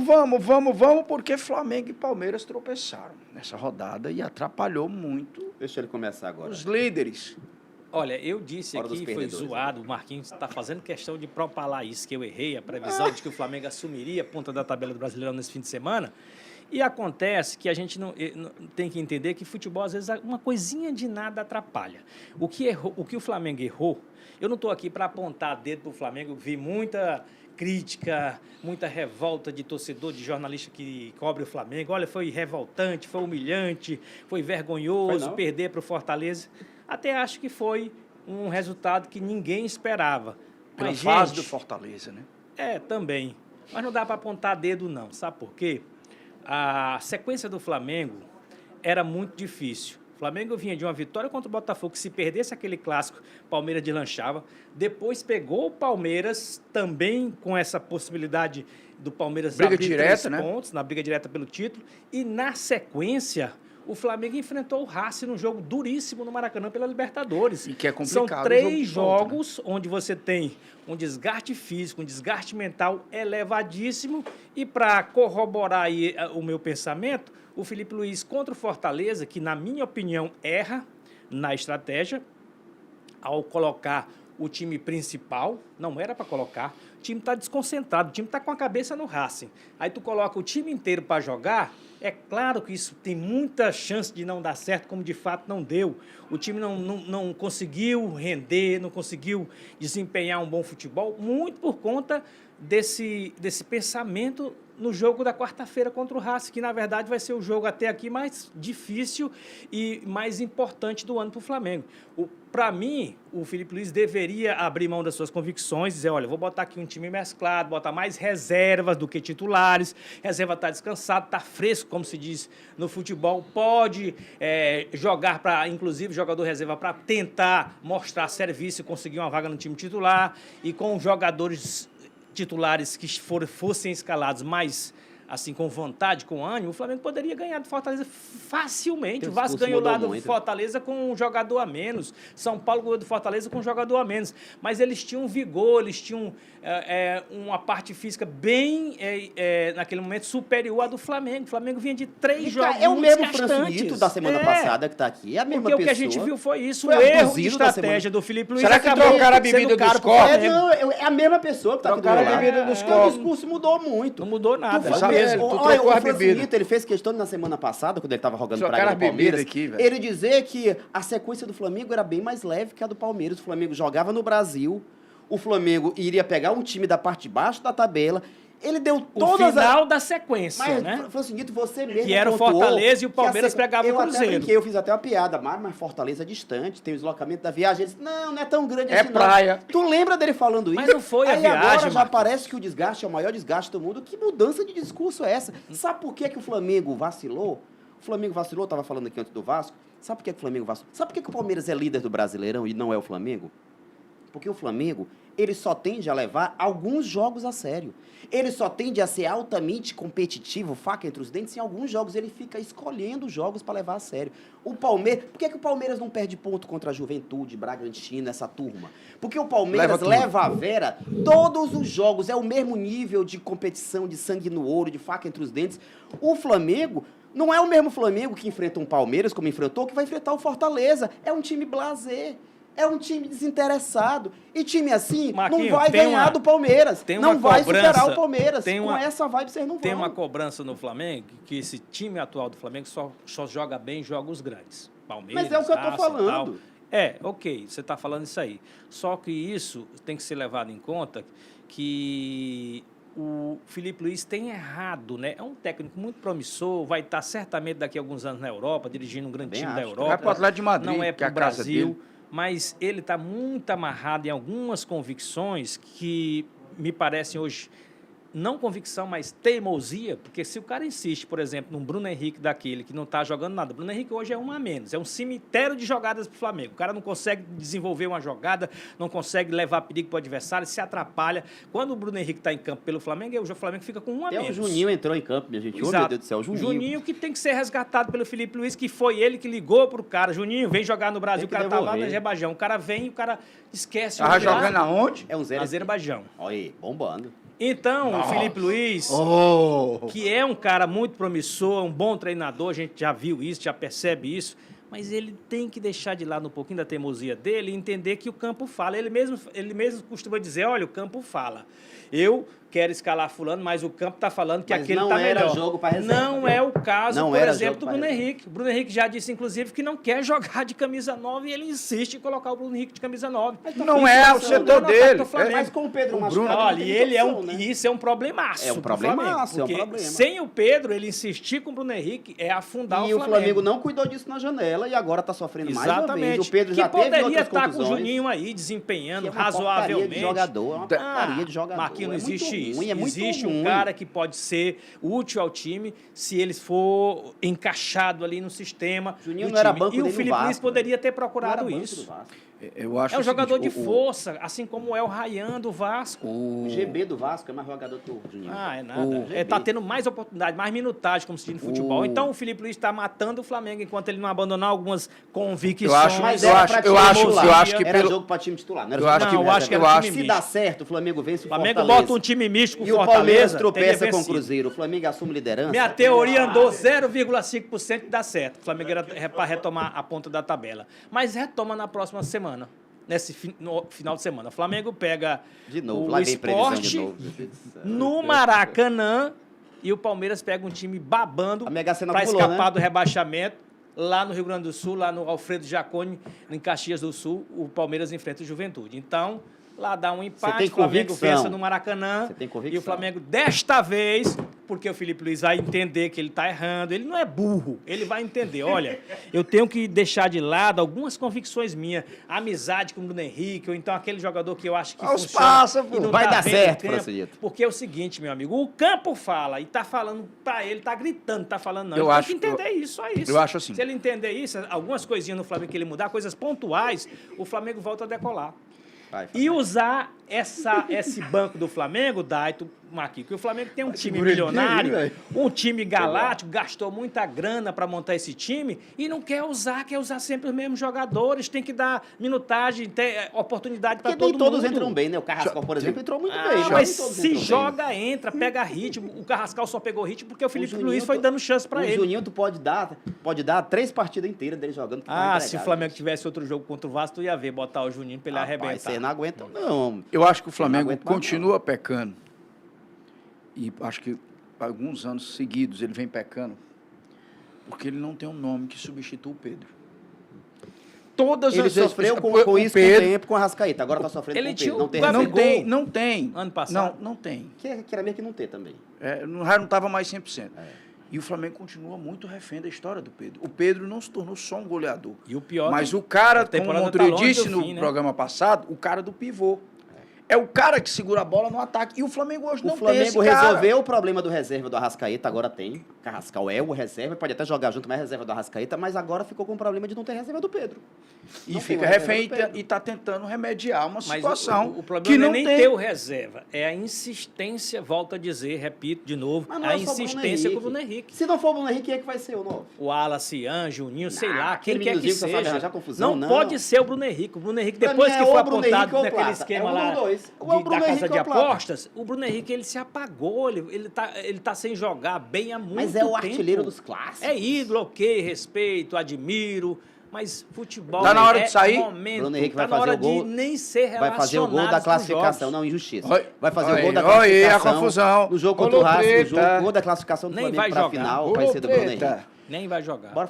Vamos, porque Flamengo e Palmeiras tropeçaram nessa rodada e atrapalhou muito. Deixa ele começar agora. Os líderes. Olha, eu disse aqui, foi zoado, o Marquinhos está fazendo questão de propalar isso, que eu errei a previsão de que o Flamengo assumiria a ponta da tabela do Brasileirão nesse fim de semana. E acontece que a gente não tem que entender que futebol, às vezes, uma coisinha de nada atrapalha. O que o Flamengo errou, eu não estou aqui para apontar dedo para o Flamengo, vi muita crítica, muita revolta de torcedor, de jornalista que cobre o Flamengo. Olha, foi revoltante, foi humilhante, foi vergonhoso perder para o Fortaleza. Até acho que foi um resultado que ninguém esperava. Pela fase do Fortaleza, né? Também. Mas não dá para apontar dedo, não. Sabe por quê? A sequência do Flamengo era muito difícil. O Flamengo vinha de uma vitória contra o Botafogo, que se perdesse aquele clássico, Palmeiras deslanchava. Depois pegou o Palmeiras, também com essa possibilidade do Palmeiras abrir direta, 3 pontos, na briga direta pelo título. E na sequência, o Flamengo enfrentou o Racing num jogo duríssimo no Maracanã pela Libertadores. E que é complicado. São 3 jogos onde você tem um desgaste físico, um desgaste mental elevadíssimo. E para corroborar aí o meu pensamento, o Felipe Luiz contra o Fortaleza, que na minha opinião erra na estratégia, ao colocar o time principal, não era para colocar, o time está desconcentrado, o time está com a cabeça no Racing. Aí tu coloca o time inteiro para jogar, é claro que isso tem muita chance de não dar certo, como de fato não deu. O time não conseguiu render, não conseguiu desempenhar um bom futebol, muito por conta desse pensamento no jogo da quarta-feira contra o Racing, que na verdade vai ser o jogo até aqui mais difícil e mais importante do ano para o Flamengo. Para mim, o Felipe Luiz deveria abrir mão das suas convicções, dizer, olha, vou botar aqui um time mesclado, botar mais reservas do que titulares, reserva está descansado, está fresco, como se diz no futebol, pode jogar para, inclusive, jogador reserva para tentar mostrar serviço e conseguir uma vaga no time titular, e com jogadores titulares que fossem escalados mais assim, com vontade, com ânimo, o Flamengo poderia ganhar do Fortaleza facilmente. O Vasco ganhou lá do Fortaleza com um jogador a menos. São Paulo ganhou do Fortaleza com um jogador a menos. Mas eles tinham vigor, eles tinham uma parte física bem, naquele momento, superior à do Flamengo. O Flamengo vinha de 3 jogos é o mesmo Francinito da semana passada que está aqui. É a mesma porque pessoa. O que a gente viu foi isso, o erro de estratégia do Felipe Luiz. Será que trocaram a bebida dos copos? Não, é a mesma pessoa que está aqui do lado. Trocaram a bebida dos copos. O discurso mudou muito. Não mudou nada. Olha, o Francinito, ele fez questão na semana passada, quando ele estava jogando praga do Palmeiras, aqui, ele dizer que a sequência do Flamengo era bem mais leve que a do Palmeiras. O Flamengo jogava no Brasil, o Flamengo iria pegar um time da parte de baixo da tabela. Ele deu todas o final da sequência, mas, né? Francinito, você mesmo que era o Fortaleza e o Palmeiras pegavam o Cruzeiro. Eu fiz até uma piada, mas Fortaleza é distante, tem o deslocamento da viagem. Ele disse, não é tão grande assim, praia. Não. Tu lembra dele falando isso? Mas não foi a viagem, agora já parece que o desgaste é o maior desgaste do mundo. Que mudança de discurso é essa? Sabe por que o Flamengo vacilou? O Flamengo vacilou, estava falando aqui antes do Vasco. Sabe por que o Flamengo vacilou? Sabe por que o Palmeiras é líder do Brasileirão e não é o Flamengo? Porque o Flamengo, ele só tende a levar alguns jogos a sério. Ele só tende a ser altamente competitivo, faca entre os dentes, em alguns jogos ele fica escolhendo jogos para levar a sério. O Palmeiras, por que o Palmeiras não perde ponto contra a Juventude, Bragantino, essa turma? Porque o Palmeiras leva a vera todos os jogos, é o mesmo nível de competição, de sangue no ouro, de faca entre os dentes. O Flamengo não é o mesmo Flamengo que enfrenta um Palmeiras, como enfrentou, que vai enfrentar o Fortaleza. É um time blasé. É um time desinteressado. E time assim Marquinhos, não vai ganhar do Palmeiras. Não vai superar o Palmeiras. Com essa vibe vocês não vão. Tem uma cobrança no Flamengo que esse time atual do Flamengo só joga bem jogos grandes. Palmeiras, mas é o que eu estou falando. Ok, você está falando isso aí. Só que isso tem que ser levado em conta que o Felipe Luiz tem errado, né? É um técnico muito promissor, vai estar certamente daqui a alguns anos na Europa, dirigindo um grande time da Europa. Vai para o Atlético de Madrid, não é para o Brasil. Dele. Mas ele está muito amarrado em algumas convicções que me parecem hoje, não convicção, mas teimosia, porque se o cara insiste, por exemplo, num Bruno Henrique daquele que não está jogando nada, Bruno Henrique hoje é um a menos, é um cemitério de jogadas para o Flamengo, o cara não consegue desenvolver uma jogada, não consegue levar perigo para o adversário, se atrapalha. Quando o Bruno Henrique está em campo pelo Flamengo, o Flamengo fica com um a menos. O Juninho entrou em campo, minha gente. Exato. Oh, meu Deus do céu, o Juninho que tem que ser resgatado pelo Felipe Luiz, que foi ele que ligou pro cara, Juninho, vem jogar no Brasil, o cara tá lá no Azerbaijão, o cara vem e o cara esquece. Tava jogando aonde? É um zero. Azerbaijão. Olha aí, bombando. Então, o Felipe Luiz, Oh. que é um cara muito promissor, um bom treinador, a gente já viu isso, já percebe isso, mas ele tem que deixar de lado um pouquinho da teimosia dele e entender que o campo fala. Ele mesmo costuma dizer, olha, o campo fala. Eu quero escalar fulano, mas o campo está falando que Mas aquele não está era melhor. jogo pra reserva, Não viu? é o caso, Não por era exemplo, jogo do pra Bruno reserva. Henrique. O Bruno Henrique já disse, inclusive, que não quer jogar de camisa 9 e ele insiste em colocar o Bruno Henrique de camisa 9. Não é o setor dele. Mas com o Pedro O machucado, Bruno- não Olha, tem e ele opção, né? isso é um problemaço. É um pro problemaço, Flamengo, é um porque problema. Sem o Pedro, ele insistir com o Bruno Henrique é afundar E o Flamengo não cuidou disso na janela e agora está sofrendo mais uma Exatamente. vez. O Pedro que já teve poderia outras estar com o contusões. Juninho aí, Que desempenhando é uma porcaria razoavelmente. de jogador, é uma porcaria de jogador. Marquinhos, não É muito existe isso. ruim, é muito existe ruim. um cara que pode ser útil ao time se ele for encaixado ali no sistema. Juninho do não era time. banco E o dele no Felipe Luiz Vasco, poderia ter Não era procurado banco do isso. Vasco. Eu acho É um o jogador seguinte, de força, assim como é o Ryan do Vasco. O GB do Vasco é mais jogador que o Juninho. Ah, é nada. O Tá GB. tendo mais oportunidade, mais minutagem, como se diz no futebol. O- Então o Felipe Luiz está matando o Flamengo enquanto ele não abandonar algumas convicções. Eu acho- Mas eu era acho- pra eu time acho- titular. eu acho que Era pelo- jogo pra time titular, não era Eu jogo acho pra que- time eu acho que era reserva. time Se misto. dá certo, o Flamengo vence O o Flamengo Fortaleza. bota um time misto com E o Palmeiras Fortaleza, tropeça teria com o vencido. Cruzeiro. O Flamengo assume liderança. Minha teoria andou 0,5% e dá certo. O Flamengo era para retomar a ponta da tabela. Mas retoma na próxima semana. No final de semana. O Flamengo pega De novo, o lá vem previsão de Sport novo. Meu Deus do céu. no Maracanã e o Palmeiras pega um time babando A Mega Sena para acumulou, escapar né? do rebaixamento. Lá no Rio Grande do Sul, lá no Alfredo Jaconi, em Caxias do Sul, o Palmeiras enfrenta o Juventude. Então, lá dá um empate, tem o Flamengo convicção. vença no Maracanã. Você tem E convicção. o Flamengo, desta vez, porque o Felipe Luiz vai entender que ele está errando, ele não é burro, ele vai entender. Olha, eu tenho que deixar de lado algumas convicções minhas, a amizade com o Bruno Henrique, ou então aquele jogador que eu acho que Aos funciona. pássaros, e não vai tá dar vendo certo, o tempo. Francisco. Porque é o seguinte, meu amigo, o campo fala e tá falando para ele, tá gritando, tá falando não. Eu Ele acho- tem que entender isso, só isso. eu acho assim. Se ele entender isso, algumas coisinhas no Flamengo que ele mudar, coisas pontuais, o Flamengo volta a decolar. Vai, E usar esse banco do Flamengo, Daito, Marquinhos, que o Flamengo tem um time segura ele bem milionário, aí, velho. um time galáctico, gastou muita grana para montar esse time e não quer usar sempre os mesmos jogadores, tem que dar minutagem, ter oportunidade para Porque todo nem todos mundo. entram bem, né? O Carrascal, por exemplo, entrou muito Ah, bem. mas nem todos se entram bem. joga, entra, pega ritmo. O Carrascal só pegou ritmo porque o Felipe Juninho, Luiz foi dando chance para O ele. Juninho tu pode dar 3 partidas inteiras dele jogando. que vai Ah, entregar, se o Flamengo gente. tivesse outro jogo contra o Vasco, tu ia ver, botar o Juninho para ele Rapaz, arrebentar. você não aguenta, não. Eu acho que o Não Flamengo aguento mais, continua pecando. E acho que há alguns anos seguidos ele vem pecando. Porque ele não tem um nome que substitua o Pedro. Todas Ele as vezes. sofreu com o isso Pedro, com o tempo com a Rascaíta. Agora tá sofrendo Ele com o tinha Pedro. Não o tem Gabigol. não reserva. tem, não tem. Ano passado. Não tem. Que era mesmo que não ter também. Já não estava mais 100%. E o Flamengo continua muito refém da história do Pedro. O Pedro não se tornou só um goleador. E o pior Mas que o cara, a como o temporada Montreux tá longe disse do no fim, né? programa passado, o cara do pivô. É o cara que segura a bola no ataque. E o Flamengo hoje O não tem esse Flamengo cara. resolveu o problema do reserva do Arrascaeta, agora tem. Carrascal é o reserva, pode até jogar junto, mas é reserva do Arrascaeta, mas agora ficou com o problema de não ter reserva do Pedro. E Não fica tem uma reserva refém do Pedro. e está tentando remediar uma Mas situação o problema que não não é nem tem. ter o reserva, é a insistência, volto a dizer, repito de novo, Mas não a é só o Bruno insistência com o Henrique. Bruno Henrique. Se não for o Bruno Henrique, quem é que vai ser o novo? O Wallace, Juninho, sei lá, aquele quem quer que meninozinho que só sabe seja. arranjar confusão, não. pode ser o Bruno Henrique. O Bruno Henrique, Pra depois mim, que é foi ou o Bruno apontado Henrique ou o naquele Plata. esquema É um lá dos dois. Ou é o da Bruno casa Henrique de ou o Plata. apostas, o Bruno Henrique ele se apagou, ele tá sem jogar bem há muito tempo. Mas é o artilheiro dos clássicos. É ídolo, ok, respeito, admiro, mas futebol Tá na hora é de sair? momento, Bruno Henrique tá vai na fazer hora o gol- de nem ser relacionado Vai fazer o gol da classificação, não, injustiça. Oi, Vai fazer oi, o gol da oi, classificação. a confusão. No jogo contra o Rolou Racing, treta. o gol da classificação do Nem Flamengo vai pra jogar. final vai ser do Bruno Treta. Henrique. Nem vai jogar. Bora